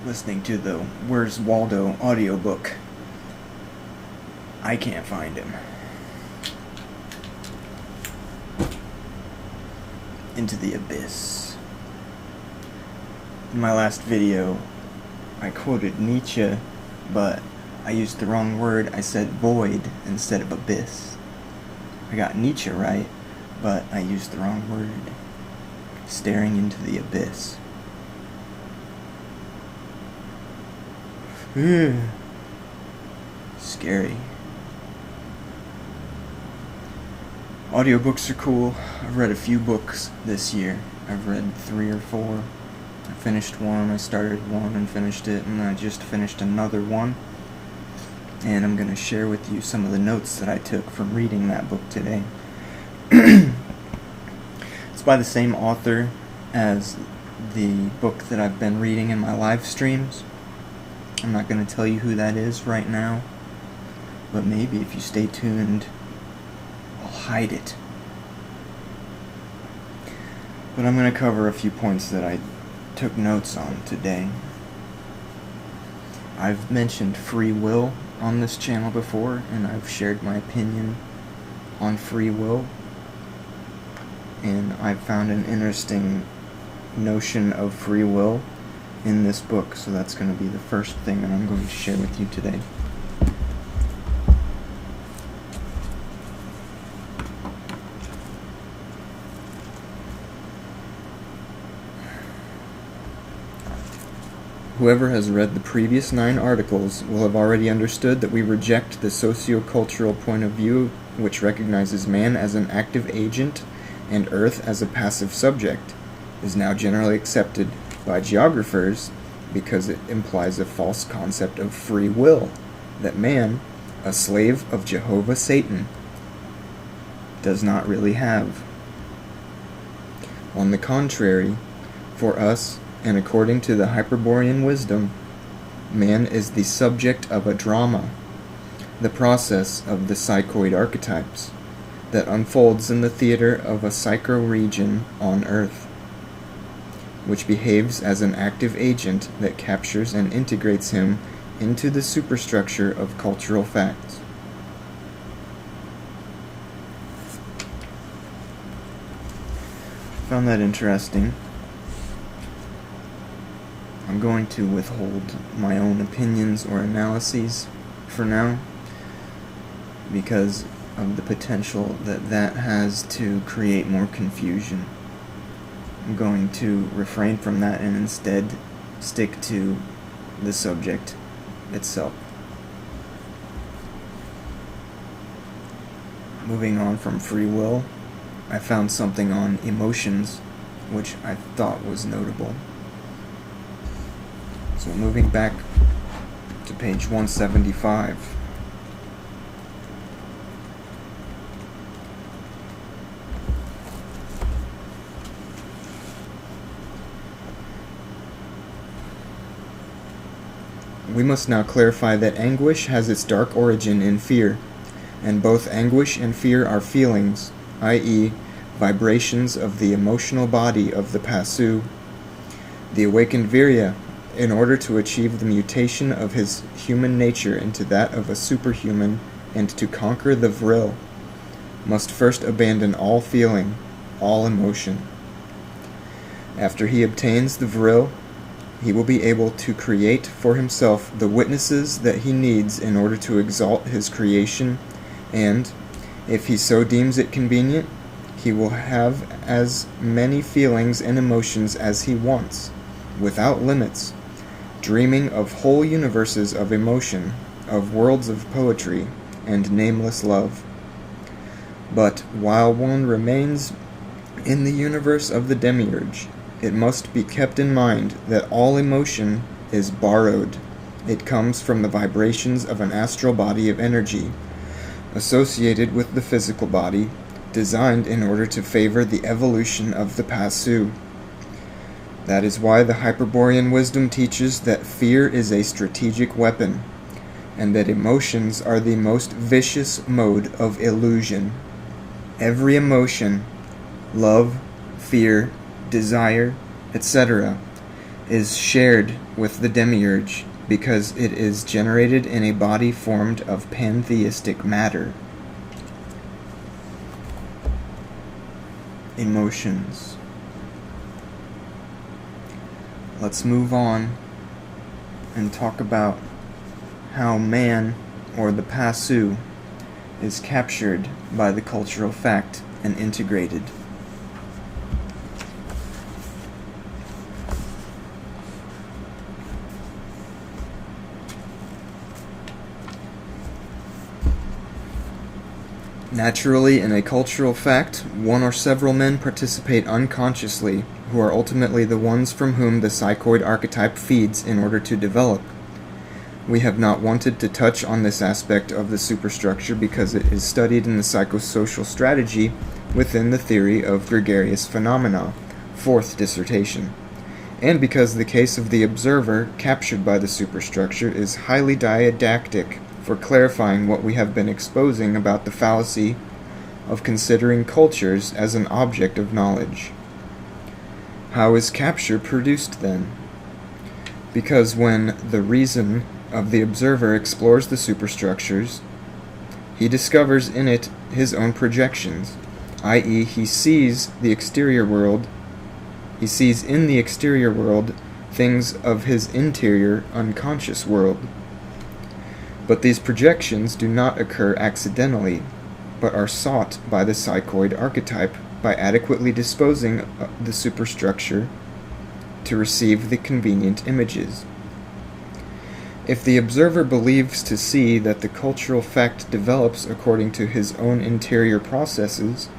listening to the Where's Waldo audiobook. I can't find him. Into the Abyss. In my last video, I quoted Nietzsche, but I used the wrong word. I said void instead of abyss. I got Nietzsche right, but I used the wrong word. Staring into the abyss. Scary. Audiobooks are cool. I've read a few books this year. I've read 3 or 4. I finished one, I started one and finished it, and I just finished another one. And I'm going to share with you some of the notes that I took from reading that book today. It's by the same author as the book that I've been reading in my live streams. I'm not going to tell you who that is right now, but maybe if you stay tuned, I'll hide it. But I'm going to cover a few points that I took notes on today. I've mentioned free will on this channel before, and I've shared my opinion on free will. And I found an interesting notion of free will in this book, so that's going to be the first thing that I'm going to share with you today. Whoever has read the previous 9 articles will have already understood that we reject the socio-cultural point of view which recognizes man as an active agent and Earth as a passive subject, is now generally accepted by geographers because it implies a false concept of free will, that man, a slave of Jehovah Satan, does not really have. On the contrary, for us, and according to the Hyperborean wisdom, man is the subject of a drama, the process of the psychoid archetypes, that unfolds in the theater of a psycho-region on Earth, which behaves as an active agent that captures and integrates him into the superstructure of cultural facts. Found that interesting. I'm going to withhold my own opinions or analyses for now because of the potential that has to create more confusion. I'm going to refrain from that and instead stick to the subject itself. Moving on from free will, I found something on emotions which I thought was notable. So moving back to page 175. We must now clarify that anguish has its dark origin in fear, and both anguish and fear are feelings, i.e., vibrations of the emotional body of the Pasu. The awakened Virya, in order to achieve the mutation of his human nature into that of a superhuman and to conquer the Vril, must first abandon all feeling, all emotion. After he obtains the Vril, he will be able to create for himself the witnesses that he needs in order to exalt his creation, and, if he so deems it convenient, he will have as many feelings and emotions as he wants, without limits, dreaming of whole universes of emotion, of worlds of poetry, and nameless love. But while one remains in the universe of the demiurge, it must be kept in mind that all emotion is borrowed. It comes from the vibrations of an astral body of energy, associated with the physical body, designed in order to favor the evolution of the Pasu. That is why the Hyperborean wisdom teaches that fear is a strategic weapon, and that emotions are the most vicious mode of illusion. Every emotion, love, fear, desire, etc., is shared with the demiurge because it is generated in a body formed of pantheistic matter. Emotions. Let's move on and talk about how man, or the Pasu, is captured by the cultural fact and integrated. Naturally, in a cultural fact, one or several men participate unconsciously, who are ultimately the ones from whom the psychoid archetype feeds in order to develop. We have not wanted to touch on this aspect of the superstructure because it is studied in the psychosocial strategy within the theory of gregarious phenomena, 4th dissertation, and because the case of the observer captured by the superstructure is highly didactic for clarifying what we have been exposing about the fallacy of considering cultures as an object of knowledge. How is capture produced then? Because when the reason of the observer explores the superstructures, he discovers in it his own projections, i.e., he sees in the exterior world things of his interior unconscious world. But these projections do not occur accidentally, but are sought by the psychoid archetype by adequately disposing the superstructure to receive the convenient images. If the observer believes to see that the cultural fact develops according to his own interior processes,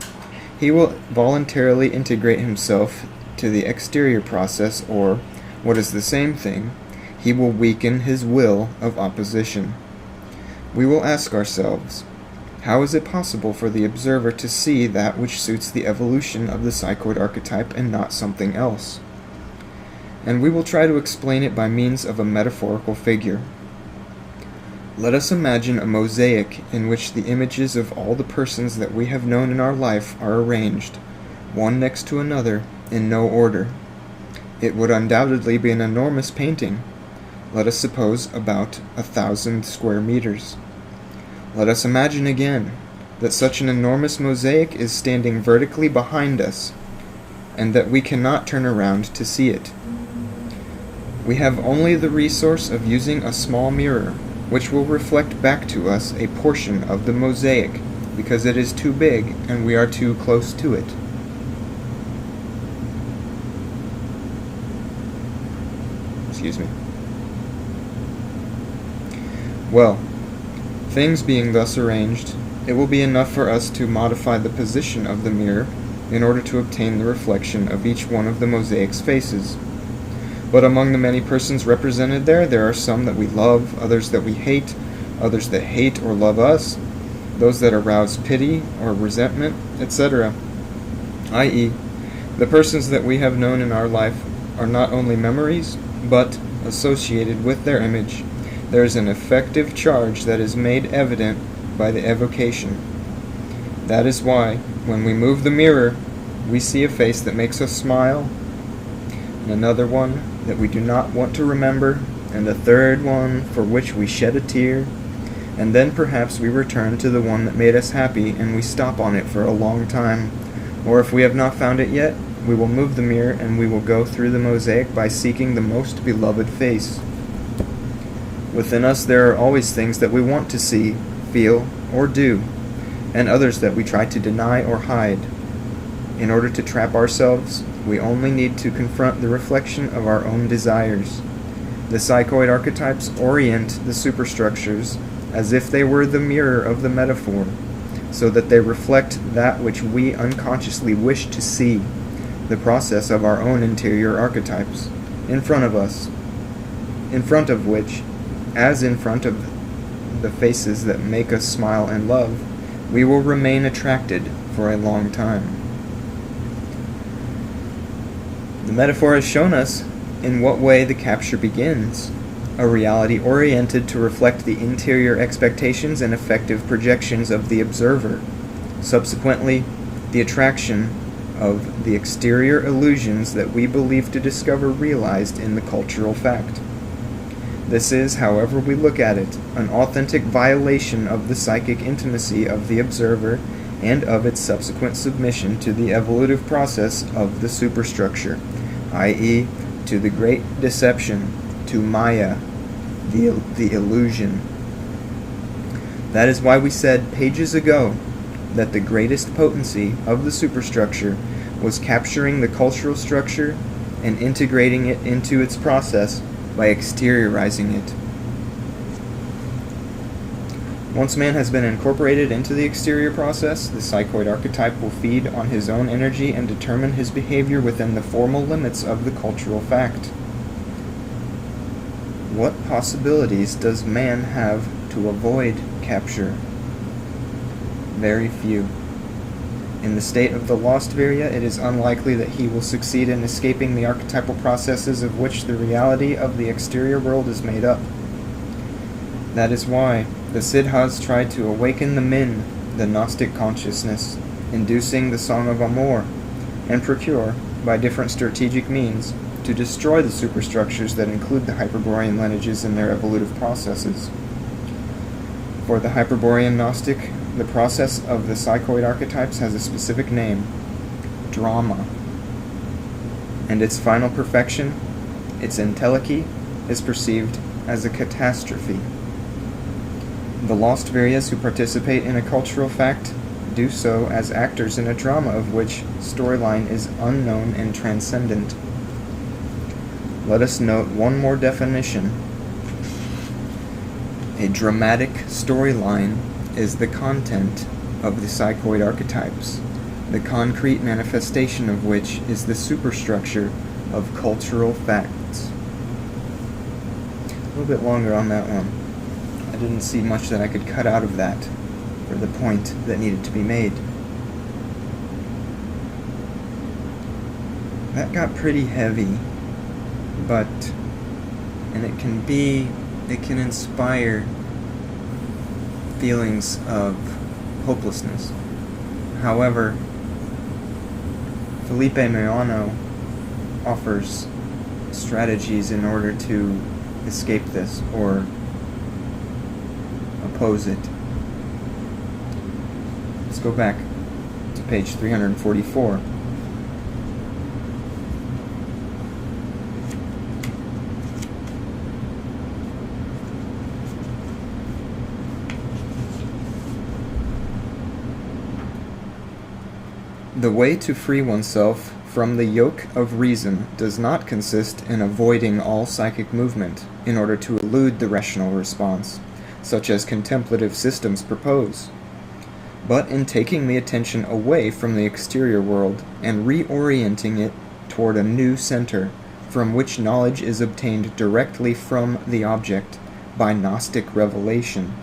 he will voluntarily integrate himself to the exterior process, or, what is the same thing, he will weaken his will of opposition. We will ask ourselves, how is it possible for the observer to see that which suits the evolution of the psychoid archetype and not something else? And we will try to explain it by means of a metaphorical figure. Let us imagine a mosaic in which the images of all the persons that we have known in our life are arranged, one next to another, in no order. It would undoubtedly be an enormous painting. Let us suppose about 1,000 square meters. Let us imagine again that such an enormous mosaic is standing vertically behind us, and that we cannot turn around to see it. We have only the resource of using a small mirror, which will reflect back to us a portion of the mosaic, because it is too big and we are too close to it. Excuse me. Well, things being thus arranged, it will be enough for us to modify the position of the mirror in order to obtain the reflection of each one of the mosaic's faces. But among the many persons represented there are some that we love, others that we hate, others that hate or love us, those that arouse pity or resentment, etc. i.e., the persons that we have known in our life are not only memories, but associated with their image, there is an effective charge that is made evident by the evocation. That is why, when we move the mirror, we see a face that makes us smile, and another one that we do not want to remember, and a third one for which we shed a tear, and then perhaps we return to the one that made us happy and we stop on it for a long time. Or if we have not found it yet, we will move the mirror and we will go through the mosaic by seeking the most beloved face. Within us there are always things that we want to see, feel, or do, and others that we try to deny or hide. In order to trap ourselves, we only need to confront the reflection of our own desires. The psychoid archetypes orient the superstructures as if they were the mirror of the metaphor, so that they reflect that which we unconsciously wish to see, the process of our own interior archetypes, in front of us, in front of which, as in front of the faces that make us smile and love, we will remain attracted for a long time. The metaphor has shown us in what way the capture begins, a reality oriented to reflect the interior expectations and effective projections of the observer. Subsequently, the attraction of the exterior illusions that we believe to discover realized in the cultural fact. This is, however we look at it, an authentic violation of the psychic intimacy of the observer and of its subsequent submission to the evolutive process of the superstructure, i.e., to the great deception, to Maya, the illusion. That is why we said pages ago that the greatest potency of the superstructure was capturing the cultural structure and integrating it into its process by exteriorizing it. Once man has been incorporated into the exterior process, the psychoid archetype will feed on his own energy and determine his behavior within the formal limits of the cultural fact. What possibilities does man have to avoid capture? Very few. In the state of the lost Virya, it is unlikely that he will succeed in escaping the archetypal processes of which the reality of the exterior world is made up. That is why the Siddhas tried to awaken the Min, the Gnostic consciousness, inducing the Song of Amor, and procure, by different strategic means, to destroy the superstructures that include the Hyperborean lineages in their evolutive processes. For the Hyperborean Gnostic, the process of the psychoid archetypes has a specific name, drama, and its final perfection, its entelechy, is perceived as a catastrophe. The lost Viryas who participate in a cultural fact do so as actors in a drama of which storyline is unknown and transcendent. Let us note one more definition. A dramatic storyline is the content of the psychoid archetypes, the concrete manifestation of which is the superstructure of cultural facts. A little bit longer on that one. I didn't see much that I could cut out of that for the point that needed to be made. That got pretty heavy, and it can inspire feelings of hopelessness. However, Felipe Mayano offers strategies in order to escape this or oppose it. Let's go back to page 344. The way to free oneself from the yoke of reason does not consist in avoiding all psychic movement in order to elude the rational response, such as contemplative systems propose, but in taking the attention away from the exterior world and reorienting it toward a new center from which knowledge is obtained directly from the object by Gnostic revelation.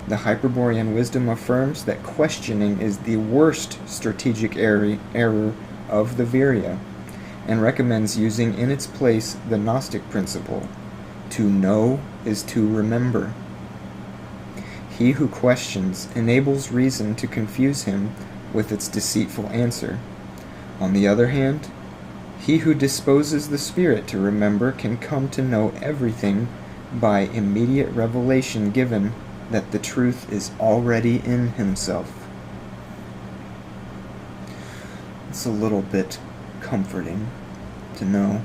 The Hyperborean wisdom affirms that questioning is the worst strategic error of the Virya, and recommends using in its place the Gnostic principle: to know is to remember. He who questions enables reason to confuse him with its deceitful answer. On the other hand, he who disposes the spirit to remember can come to know everything by immediate revelation given that the truth is already in himself. It's a little bit comforting to know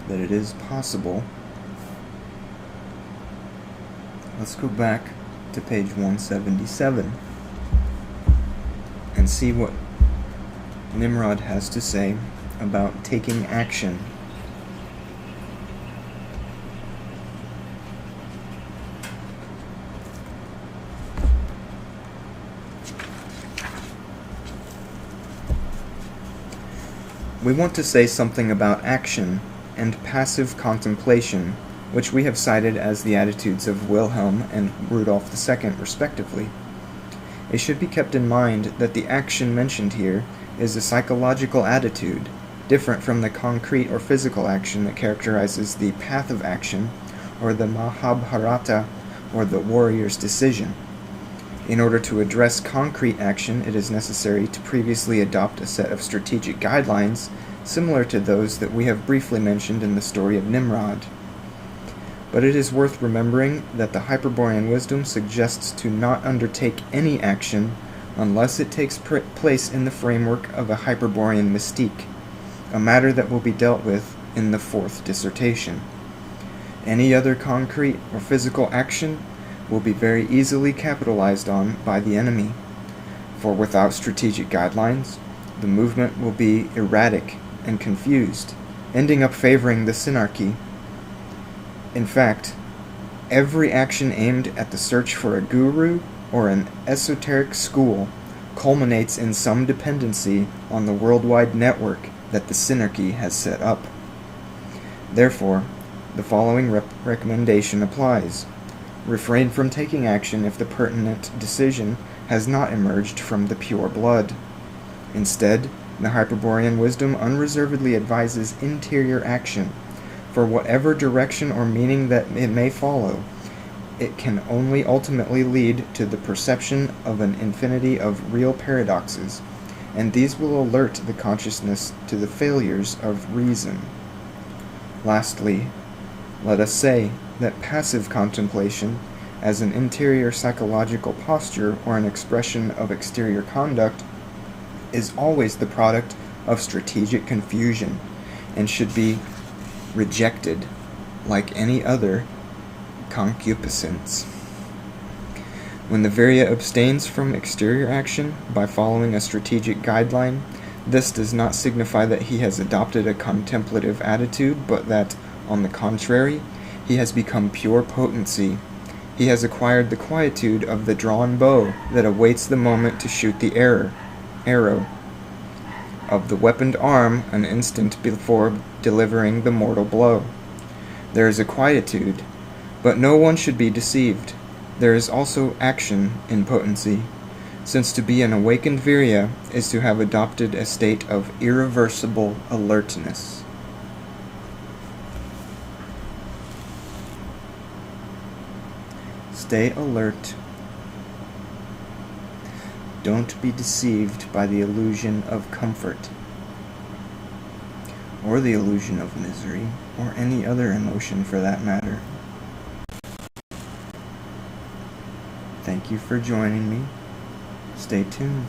that it is possible. Let's go back to page 177 and see what Nimrod has to say about taking action. We want to say something about action and passive contemplation, which we have cited as the attitudes of Wilhelm and Rudolf II, respectively. It should be kept in mind that the action mentioned here is a psychological attitude, different from the concrete or physical action that characterizes the path of action, or the Mahabharata, or the warrior's decision. In order to address concrete action, it is necessary to previously adopt a set of strategic guidelines similar to those that we have briefly mentioned in the story of Nimrod. But it is worth remembering that the Hyperborean wisdom suggests to not undertake any action unless it takes place in the framework of a Hyperborean mystique, a matter that will be dealt with in the fourth dissertation. Any other concrete or physical action will be very easily capitalized on by the enemy, for without strategic guidelines, the movement will be erratic and confused, ending up favoring the synarchy. In fact, every action aimed at the search for a guru or an esoteric school culminates in some dependency on the worldwide network that the synarchy has set up. Therefore, the following recommendation applies. Refrain from taking action if the pertinent decision has not emerged from the pure blood. Instead, the Hyperborean wisdom unreservedly advises interior action, for whatever direction or meaning that it may follow, it can only ultimately lead to the perception of an infinity of real paradoxes, and these will alert the consciousness to the failures of reason. Lastly, let us say that passive contemplation, as an interior psychological posture or an expression of exterior conduct, is always the product of strategic confusion and should be rejected like any other concupiscence. When the Virya abstains from exterior action by following a strategic guideline, this does not signify that he has adopted a contemplative attitude, but that, on the contrary, he has become pure potency. He has acquired the quietude of the drawn bow that awaits the moment to shoot the arrow, of the weaponed arm an instant before delivering the mortal blow. There is a quietude, but no one should be deceived. There is also action in potency, since to be an awakened Virya is to have adopted a state of irreversible alertness. Stay alert. Don't be deceived by the illusion of comfort, or the illusion of misery, or any other emotion for that matter. Thank you for joining me. Stay tuned.